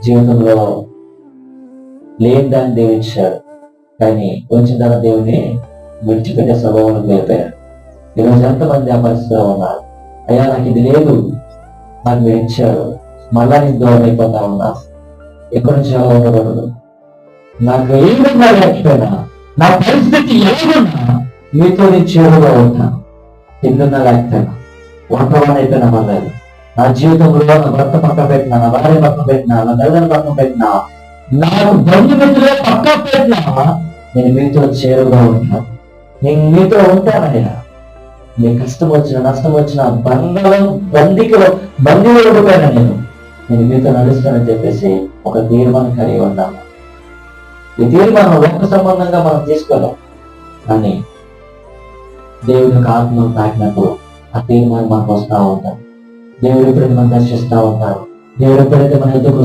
జీవితంలో లేని దాన్ని దేవుడు ఇచ్చాడు, కానీ కొంచెం ధర దేవుని విడిచిపెట్టే స్వభావం వెళ్ళిపోయారు. ఈరోజు ఎంతమంది ఆ పరిస్థితిలో ఉన్నారు? అయ్యా నాకు ఇది లేదు, నాకు మీరు ఇచ్చాడు, మళ్ళా నీకు దూరం అయిపోతా ఉన్నా. ఎక్కడి నుంచి ఎలా ఉండకూడదు. నాకు ఏమన్నా లేకపోయినా, నా పరిస్థితి ఏమన్నా మీతో నేను చేరుగా ఉంటాను. ఎందున్నా లేకపోయినా, వాతావరణం అయిపోయినా పర్లేదు. నా జీవితంలో నా భర్త పక్క పెట్టినా, నా భార్య పక్క పెట్టినా, నా తల్లిదండ్రుల పక్క పెట్టినా, నాకు బంధుమిత్రులే పక్క పెట్టినా, నేను మీతో చేరుగా ఉంటాను. నేను మీతో ఉంటానయ్యా. మీ కష్టం వచ్చిన, నష్టం వచ్చిన, బందీలో ఉండిపోయినా నేను మీతో నడుస్తానని చెప్పేసి ఒక తీర్మానం కలిగి ఉన్నాము. ఈ తీర్మానం లోక సంబంధంగా మనం తీసుకోలేం, కానీ దేవుని యొక్క ఆత్మను తాకినప్పుడు ఆ తీర్మానం మనకు వస్తూ ఉంటాం. దేవుడు ఎప్పుడైతే మనం దర్శిస్తూ ఉంటారు, దేవుడు ఎప్పుడైతే మన ఎదుగు